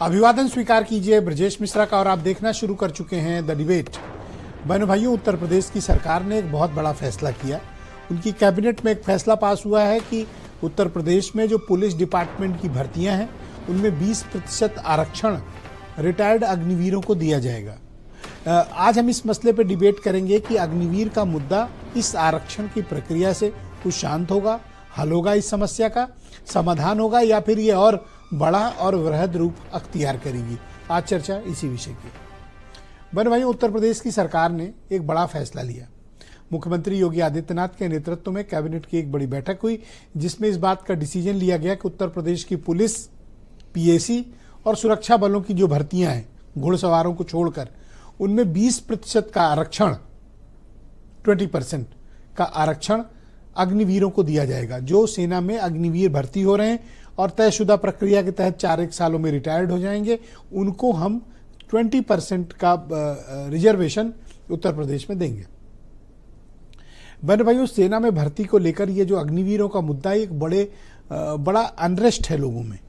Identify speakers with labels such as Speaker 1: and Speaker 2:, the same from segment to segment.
Speaker 1: अभिवादन स्वीकार कीजिए ब्रजेश मिश्रा का और आप देखना शुरू कर चुके हैं द डिबेट। बहनों भाइयों, उत्तर प्रदेश की सरकार ने एक बहुत बड़ा फैसला किया। उनकी कैबिनेट में एक फैसला पास हुआ है कि उत्तर प्रदेश में जो पुलिस डिपार्टमेंट की भर्तियां हैं उनमें 20% आरक्षण रिटायर्ड अग्निवीरों को दिया जाएगा। आज हम इस मसले पर डिबेट करेंगे कि अग्निवीर का मुद्दा इस आरक्षण की प्रक्रिया से कुछ शांत होगा, हल होगा, इस समस्या का समाधान होगा, या फिर ये और बड़ा और वृहद रूप अख्तियार करेगी। आज चर्चा इसी विषय की। बहनों भाइयों, उत्तर प्रदेश की सरकार ने एक बड़ा फैसला लिया। मुख्यमंत्री योगी आदित्यनाथ के नेतृत्व में कैबिनेट की एक बड़ी बैठक हुई जिसमें इस बात का डिसीजन लिया गया कि उत्तर प्रदेश की पुलिस, पीएसी और सुरक्षा बलों की जो भर्तियां हैं घुड़सवारों को छोड़कर, उनमें 20% का आरक्षण, 20% का आरक्षण अग्निवीरों को दिया जाएगा। जो सेना में अग्निवीर भर्ती हो रहे हैं और तयशुदा प्रक्रिया के तहत 4 सालों में रिटायर्ड हो जाएंगे, उनको हम 20% का रिजर्वेशन उत्तर प्रदेश में देंगे। बहन भाइयों, सेना में भर्ती को लेकर ये जो अग्निवीरों का मुद्दा है, एक बड़ा अनरेस्ट है लोगों में,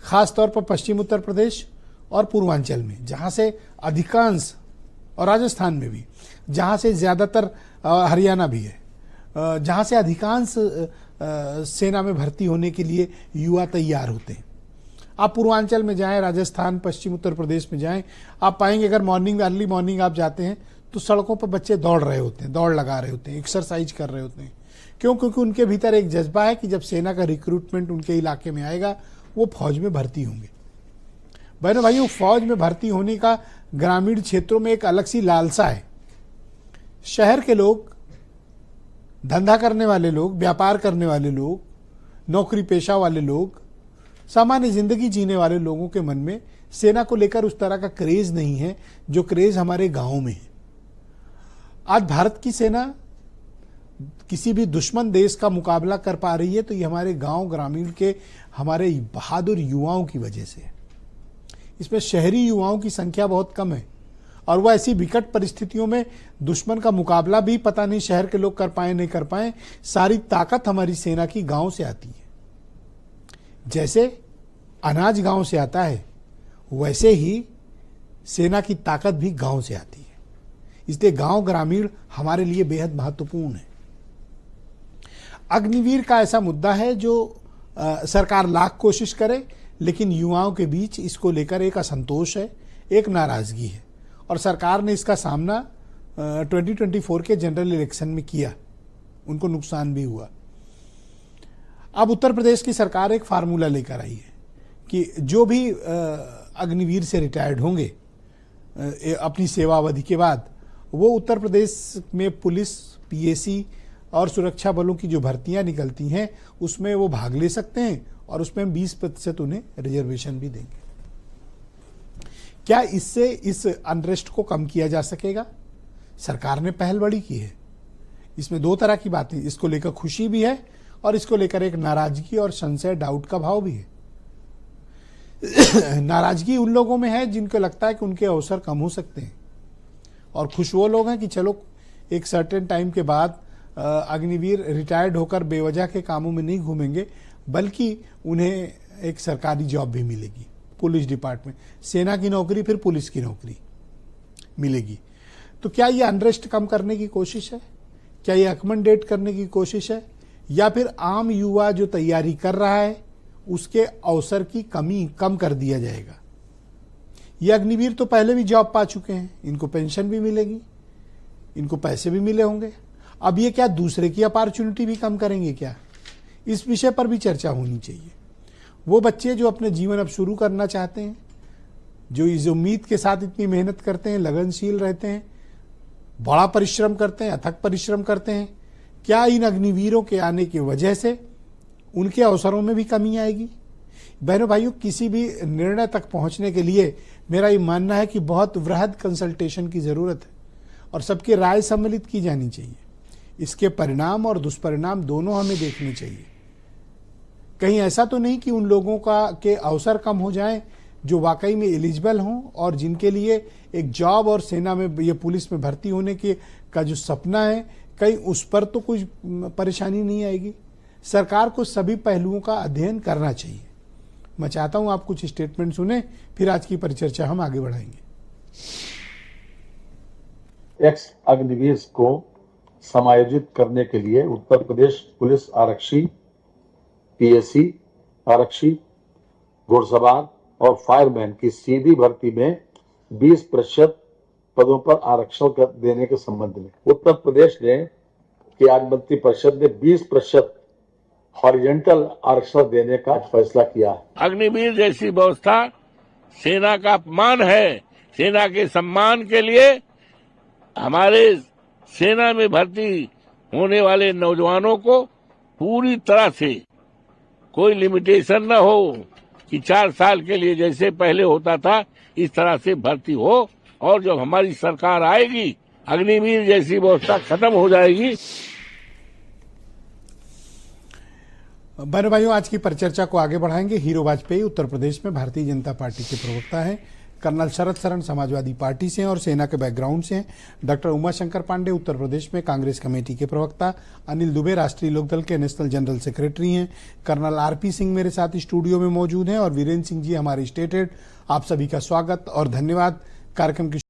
Speaker 1: खासतौर पर पश्चिम उत्तर प्रदेश और पूर्वांचल में, जहाँ से अधिकांश, और राजस्थान में भी, जहाँ से ज़्यादातर, हरियाणा भी है, जहाँ से अधिकांश सेना में भर्ती होने के लिए युवा तैयार होते हैं। आप पूर्वांचल में जाएं, राजस्थान, पश्चिम उत्तर प्रदेश में जाएं, आप पाएंगे अगर अर्ली मॉर्निंग आप जाते हैं तो सड़कों पर बच्चे दौड़ रहे होते हैं, दौड़ लगा रहे होते हैं, एक्सरसाइज कर रहे होते हैं। क्यों? क्योंकि उनके भीतर एक जज्बा है कि जब सेना का रिक्रूटमेंट उनके इलाके में आएगा वो फौज में भर्ती होंगे। बहनों भाइयों, फौज में भर्ती होने का ग्रामीण क्षेत्रों में एक अलग सी लालसा है। शहर के लोग, धंधा करने वाले लोग, व्यापार करने वाले लोग, नौकरी पेशा वाले लोग, सामान्य जिंदगी जीने वाले लोगों के मन में सेना को लेकर उस तरह का क्रेज नहीं है जो क्रेज हमारे गांवों में है। आज भारत की सेना किसी भी दुश्मन देश का मुकाबला कर पा रही है तो ये हमारे गांव ग्रामीण के हमारे बहादुर युवाओं की वजह से है। इसमें शहरी युवाओं की संख्या बहुत कम है और वह ऐसी विकट परिस्थितियों में दुश्मन का मुकाबला भी पता नहीं शहर के लोग कर पाए नहीं कर पाए। सारी ताकत हमारी सेना की गांव से आती है। जैसे अनाज गांव से आता है वैसे ही सेना की ताकत भी गांव से आती है। इसलिए गांव ग्रामीण हमारे लिए बेहद महत्वपूर्ण है। अग्निवीर का ऐसा मुद्दा है जो सरकार लाख कोशिश करे लेकिन युवाओं के बीच इसको लेकर एक असंतोष है, एक नाराजगी है और सरकार ने इसका सामना 2024 के जनरल इलेक्शन में किया। उनको नुकसान भी हुआ। अब उत्तर प्रदेश की सरकार एक फार्मूला लेकर आई है कि जो भी अग्निवीर से रिटायर्ड होंगे अपनी सेवावधि के बाद, वो उत्तर प्रदेश में पुलिस, पीएसी और सुरक्षा बलों की जो भर्तियां निकलती हैं उसमें वो भाग ले सकते हैं और उसमें हम 20% उन्हें रिजर्वेशन भी देंगे। क्या इससे इस अनरेस्ट को कम किया जा सकेगा? सरकार ने पहल बड़ी की है। इसमें दो तरह की बातें, इसको लेकर खुशी भी है और इसको लेकर एक नाराजगी और संशय, डाउट का भाव भी है। नाराजगी उन लोगों में है जिनको लगता है कि उनके अवसर कम हो सकते हैं और खुश वो लोग हैं कि चलो एक सर्टेन टाइम के बाद अग्निवीर रिटायर्ड होकर बेवजह के कामों में नहीं घूमेंगे बल्कि उन्हें एक सरकारी जॉब भी मिलेगी, पुलिस डिपार्टमेंट, सेना की नौकरी फिर पुलिस की नौकरी मिलेगी। तो क्या ये अनरेस्ट कम करने की कोशिश है? क्या ये अकमंडेट करने की कोशिश है? या फिर आम युवा जो तैयारी कर रहा है उसके अवसर की कमी कम कर दिया जाएगा? ये अग्निवीर तो पहले भी जॉब पा चुके हैं, इनको पेंशन भी मिलेगी, इनको पैसे भी मिले होंगे। अब ये क्या दूसरे की अपॉर्चुनिटी भी कम करेंगे क्या? इस विषय पर भी चर्चा होनी चाहिए। वो बच्चे जो अपने जीवन अब शुरू करना चाहते हैं, जो इस उम्मीद के साथ इतनी मेहनत करते हैं, लगनशील रहते हैं, बड़ा परिश्रम करते हैं, अथक परिश्रम करते हैं, क्या इन अग्निवीरों के आने की वजह से उनके अवसरों में भी कमी आएगी? बहनों भाइयों, किसी भी निर्णय तक पहुंचने के लिए मेरा ये मानना है कि बहुत वृहद कंसल्टेशन की ज़रूरत है और सबकी राय सम्मिलित की जानी चाहिए। इसके परिणाम और दुष्परिणाम दोनों हमें देखने चाहिए। कहीं ऐसा तो नहीं कि उन लोगों के अवसर कम हो जाएं जो वाकई में एलिजिबल हों और जिनके लिए एक जॉब और सेना में, ये पुलिस में भर्ती होने का जो सपना है, कहीं उस पर तो कुछ परेशानी नहीं आएगी। सरकार को सभी पहलुओं का अध्ययन करना चाहिए मैं चाहता हूं आप कुछ स्टेटमेंट सुने, फिर आज की परिचर्चा हम आगे बढ़ाएंगे।
Speaker 2: एक्स अग्निवीर को समायोजित करने के लिए उत्तर प्रदेश पुलिस आरक्षी, पीएसी आरक्षी, घुड़सवार और फायरमैन की सीधी भर्ती में 20% पदों पर आरक्षण देने के संबंध में उत्तर प्रदेश की मंत्रि परिषद ने 20% हॉरिजॉन्टल आरक्षण देने का फैसला किया है।
Speaker 3: अग्निवीर जैसी व्यवस्था सेना का अपमान है। सेना के सम्मान के लिए हमारे सेना में भर्ती होने वाले नौजवानों को पूरी तरह से कोई लिमिटेशन न हो कि 4 साल के लिए जैसे पहले होता था इस तरह से भर्ती हो, और जब हमारी सरकार आएगी अग्निवीर जैसी व्यवस्था खत्म हो जाएगी।
Speaker 1: बहनों भाइयों, आज की परिचर्चा को आगे बढ़ाएंगे। हीरो वाजपेयी उत्तर प्रदेश में भारतीय जनता पार्टी के प्रवक्ता हैं। कर्नल शरद शरण समाजवादी पार्टी से हैं और सेना के बैकग्राउंड से हैं। डॉक्टर उमाशंकर पांडे उत्तर प्रदेश में कांग्रेस कमेटी के प्रवक्ता। अनिल दुबे राष्ट्रीय लोकदल के नेशनल जनरल सेक्रेटरी हैं। कर्नल आरपी सिंह मेरे साथ स्टूडियो में मौजूद हैं और वीरेंद्र सिंह जी हमारे स्टेट हेड। आप सभी का स्वागत और धन्यवाद। कार्यक्रम की